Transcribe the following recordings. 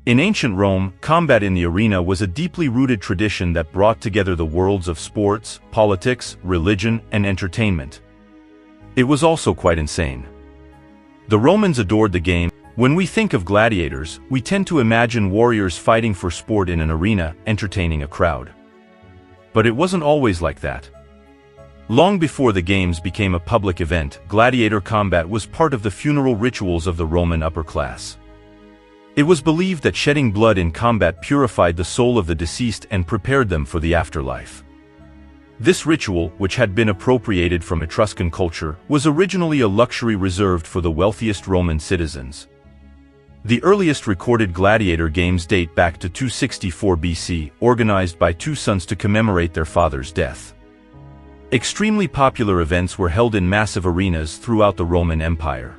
In ancient Rome, combat in the arena was a deeply rooted tradition that brought together the worlds of sports, politics, religion, and entertainment. It was also quite insane. The Romans adored the game. When we think of gladiators, we tend to imagine warriors fighting for sport in an arena, entertaining a crowd. But it wasn't always like that. Long before the games became a public event, gladiator combat was part of the funeral rituals of the Roman upper class. It was believed that shedding blood in combat purified the soul of the deceased and prepared them for the afterlife. This ritual, which had been appropriated from Etruscan culture, was originally a luxury reserved for the wealthiest Roman citizens. The earliest recorded gladiator games date back to 264 BC, organized by two sons to commemorate their father's death. Extremely popular events were held in massive arenas throughout the Roman Empire.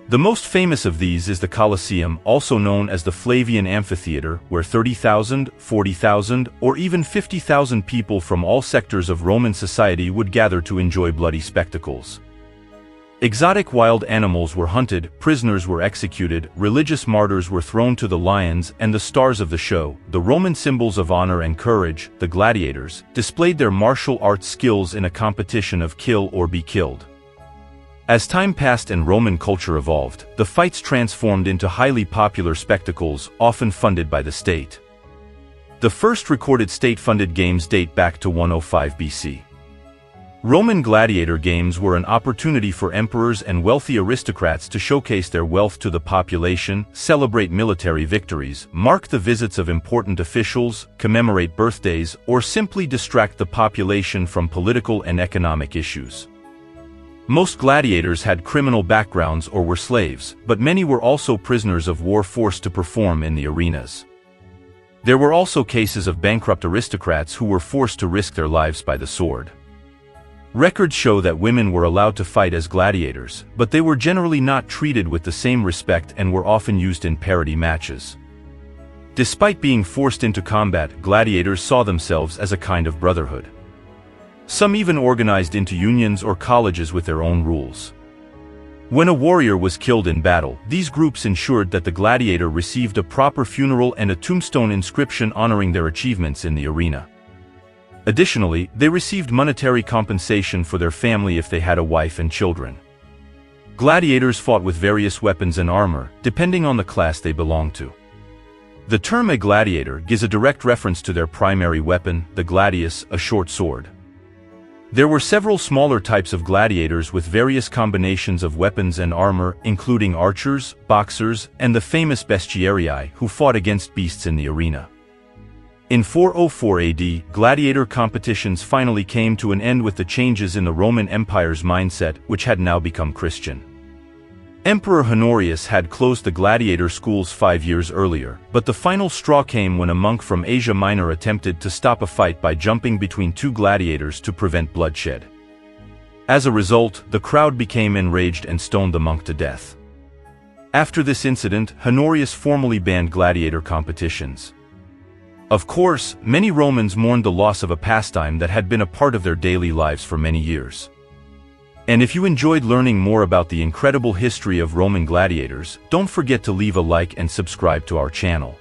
The most famous of these is the Colosseum, also known as the Flavian Amphitheater, where 30,000, 40,000, or even 50,000 people from all sectors of Roman society would gather to enjoy bloody spectacles. Exotic wild animals were hunted, prisoners were executed, religious martyrs were thrown to the lions, and the stars of the show, the Roman symbols of honor and courage, the gladiators, displayed their martial arts skills in a competition of kill or be killed. As time passed and Roman culture evolved, the fights transformed into highly popular spectacles, often funded by the state. The first recorded state-funded games date back to 105 BC. Roman gladiator games were an opportunity for emperors and wealthy aristocrats to showcase their wealth to the population, celebrate military victories, mark the visits of important officials, commemorate birthdays, or simply distract the population from political and economic issues. Most gladiators had criminal backgrounds or were slaves, but many were also prisoners of war forced to perform in the arenas. There were also cases of bankrupt aristocrats who were forced to risk their lives by the sword. Records show that women were allowed to fight as gladiators, but they were generally not treated with the same respect and were often used in parody matches. Despite being forced into combat, gladiators saw themselves as a kind of brotherhood. Some even organized into unions or colleges with their own rules. When a warrior was killed in battle, these groups ensured that the gladiator received a proper funeral and a tombstone inscription honoring their achievements in the arena. Additionally, they received monetary compensation for their family if they had a wife and children. Gladiators fought with various weapons and armor, depending on the class they belonged to. The term a gladiator gives a direct reference to their primary weapon, the gladius, a short sword. There were several smaller types of gladiators with various combinations of weapons and armor, including archers, boxers, and the famous bestiarii who fought against beasts in the arena. In 404 AD, gladiator competitions finally came to an end with the changes in the Roman Empire's mindset, which had now become Christian. Emperor Honorius had closed the gladiator schools 5 years earlier, but the final straw came when a monk from Asia Minor attempted to stop a fight by jumping between two gladiators to prevent bloodshed. As a result, the crowd became enraged and stoned the monk to death. After this incident, Honorius formally banned gladiator competitions. Of course, many Romans mourned the loss of a pastime that had been a part of their daily lives for many years. And if you enjoyed learning more about the incredible history of Roman gladiators, don't forget to leave a like and subscribe to our channel.